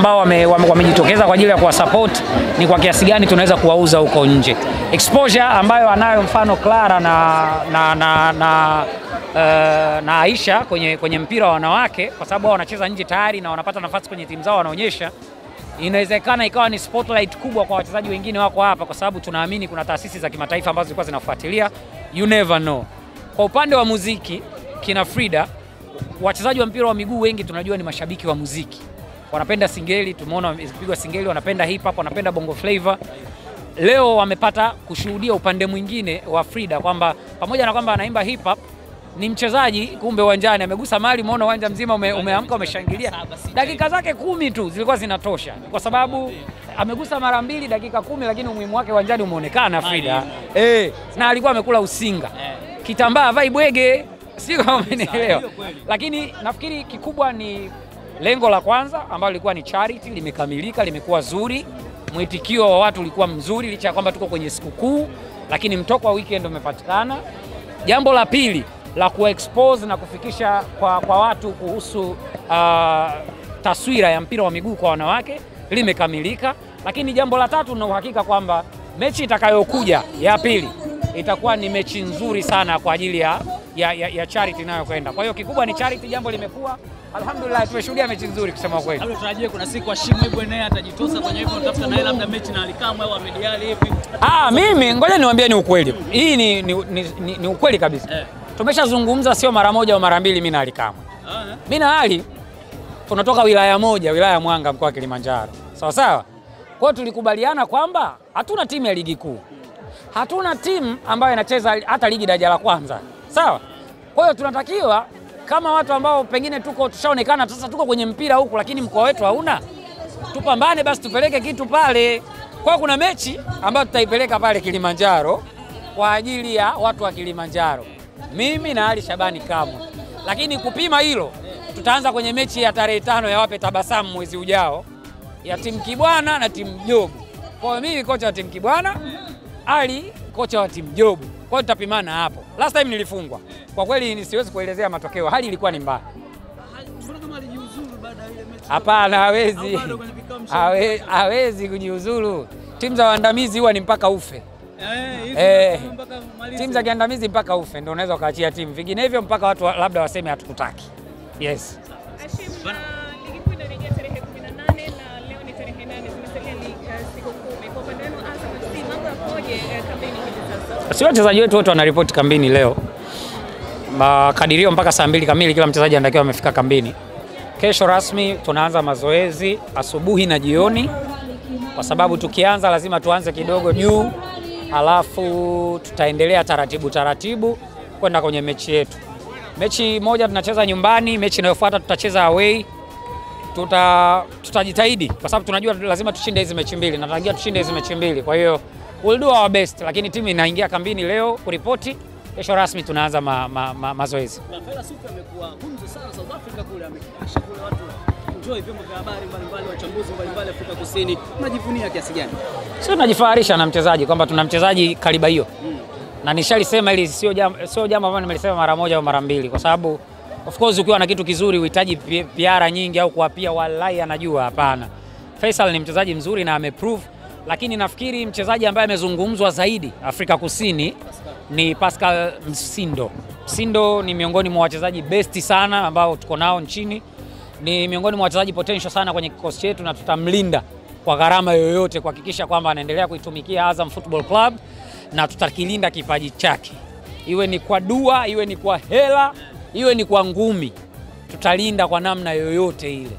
ambao wamejitokeza kwa ajili ya kuwasupport ni kwa kiasi gani tunaweza kuwauza huko nje. Exposure ambayo anayo mfano Clara na Aisha kwenye mpira wa wanawake, kwa sababu wao wanacheza nje tayari na wanapata nafasi kwenye timu zao wanaonyesha, inawezekana ikawa ni spotlight kubwa kwa wachezaji wengine wako hapa, kwa sababu tunaamini kuna taasisi za kimataifa ambazo zilikuwa zinafuatilia. You never know. Kwa upande wa muziki, kina Frida, wachezaji wa mpira wa miguu wengi tunajua ni mashabiki wa muziki. Wanapenda singeli, tumeona wamepigwa singeli, wanapenda hip hop, wanapenda bongo flavor. Leo wamepata kushuhudia upande mwingine wa Frida kwamba pamoja na kwamba anaimba hip hop, ni mchezaji kumbe uwanjani amegusa mali, umeona uwanja mzima umeamka umeshangilia. Dakika zake 10 tu zilikuwa zinatosha, kwa sababu amegusa mara 2 dakika 10, lakini umuhimu wake uwanjani umeonekana Frida. Na alikuwa amekula usinga. Kitambaa vai bwege, sio kama umenielewa. Lakini nafikiri kikubwa ni lengo la kwanza ambalo lilikuwa ni charity, limekamilika, limekuwa zuri. Mwitikio wa watu ulikuwa mzuri licha ya kwamba tuko kwenye sikukuu, lakini mtoko wa weekend umepatikana. Jambo la pili la kuexpose na kufikisha kwa watu kuhusu taswira ya mpira wa miguu kwa wanawake limekamilika. Lakini jambo la tatu na uhakika kwamba mechi itakayokuja ya pili itakuwa ni mechi nzuri sana kwa ajili ya charity inayokwenda. Kwa hiyo kikubwa ni charity, jambo limekuwa alhamdulillah, tumeshuhudia mechi nzuri kusema kweli. Labda tutarajie kuna siku Hashim Ibwe naye atajitosa kwenye hivyo, utafuta naye labda mechi na Alikamwe au Ahmed Ally hivi. Mimi ngoja niwaambie ni ukweli. Hii ni ukweli kabisa. Tumeshazungumza sio mara moja au mara mbili mimi na Alikamwe. Mimi na Ali tunatoka wilaya moja, wilaya Mwanga, mkoa wa Kilimanjaro. Sawa sawa? Kwa hiyo tulikubaliana kwamba hatuna timu ya ligi kuu. Hatuna timu ambayo inacheza hata ligi daraja la kwanza. Sawa? Kwa hiyo tunatakiwa kama watu ambao pengine tushaonekana sasa tuko kwenye mpira huku, lakini mkoa wetu hauna, tupambane basi tupeleke kitu pale. Kwa kuna mechi ambayo tutaipeleka pale Kilimanjaro kwa ajili ya watu wa Kilimanjaro, mimi na Ali Shabani Kamwe. Lakini kupima hilo tutaanza kwenye mechi ya tarehe 5 ya Wape Tabasamu mwezi ujao ya timu Kibwana na timu Jobu. Kwa hiyo mimi kocha wa timu Kibwana, Ali kocha wa timu Jobu. Kwa hiyo tutapimana hapo. Last time nilifungwa. Kwa kweli siwezi kuelezea matokeo, hali ilikuwa ni mbaya. Mbona kama alijiuzuru baada ya ile mechi? Hapana, hawezi kujiuzuru. Timu za waandamizi huwa ni mpaka ufe. Timu za kiandamizi mpaka ufe ndio unaweza ukaachia timu. Vinginevyo mpaka watu labda waseme hatukutaki. Yes. Hashim, ligi kuu inarejea tarehe 18 na leo ni tarehe 8, zimesalia siku 10. Kwa upande wenu Azam FC, mambo yakoje kampeni hivi sasa? Si wachezaji wetu wote wanaripoti kambini leo. Makadirio mpaka saa 2 kamili kila mchezaji anatakiwa amefika kambini. Kesho rasmi tunaanza mazoezi asubuhi na jioni, kwa sababu tukianza lazima tuanze kidogo juu, alafu tutaendelea taratibu kwenda kwenye mechi yetu. Mechi moja tunacheza nyumbani, mechi inayofuata tutacheza away. Tutajitahidi kwa sababu tunajua lazima tushinde hizi mechi mbili, na tunatarajia tushinde hizi mechi mbili. Kwa hiyo we'll do our best, lakini timu inaingia kambini leo kuripoti. Kesho rasmi tunaanza mazoezi. Fela Sufi amekuwa gumzo sana South Africa kule, amekisha kule watu enjoy vyombo vya habari mbalimbali, wachambuzi mbalimbali Afrika Kusini. Unajivunia kiasi gani? Sio tunajifaharisha na mchezaji kwamba tuna mchezaji kaliba hiyo. Na nishalisema hili sio jambo ambalo nimelisema mara moja au mara mbili, kwa sababu of course ukiwa na kitu kizuri uhitaji PR nyingi au kuapia, wallahi anajua hapana. Faisal ni mchezaji mzuri na ameprove, lakini nafikiri mchezaji ambaye amezungumzwa zaidi Afrika Kusini ni Pascal Msindo. Msindo ni miongoni mwa wachezaji besti sana ambao tuko nao nchini. Ni miongoni mwa wachezaji potential sana kwenye kikosi chetu, na tutamlinda kwa gharama yoyote kuhakikisha kwamba anaendelea kuitumikia Azam Football Club, na tutakilinda kipaji chake. Iwe ni kwa dua, iwe ni kwa hela, iwe ni kwa ngumi. Tutalinda kwa namna yoyote ile.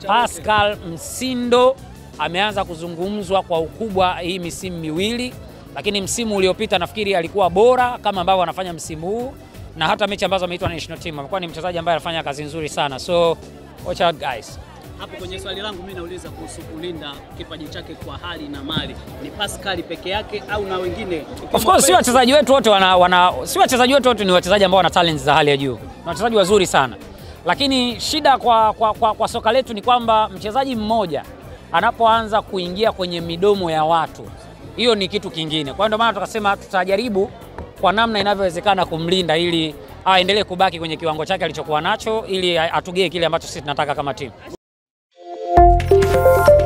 Pascal Msindo ameanza kuzungumzwa kwa ukubwa hii misimu miwili, lakini msimu uliopita nafikiri alikuwa bora kama ambavyo anafanya msimu huu, na hata mechi ambazo ameitwa national team amekuwa ni mchezaji ambaye anafanya kazi nzuri sana. So watch out guys. Hapo kwenye swali langu mimi nauliza kuhusu kulinda kipaji chake kwa hali na mali. Ni Pascal peke yake au na wengine? Of course si wachezaji wetu wote si wachezaji wetu wote ni wachezaji ambao wana talents za hali ya juu. Ni wachezaji wazuri sana. Lakini shida kwa soka letu ni kwamba mchezaji mmoja anapoanza kuingia kwenye midomo ya watu, hiyo ni kitu kingine. Kwa hiyo ndio maana tukasema tutajaribu kwa namna inavyowezekana kumlinda ili aendelee kubaki kwenye kiwango chake alichokuwa nacho, ili atugee kile ambacho sisi tunataka kama timu. Asante.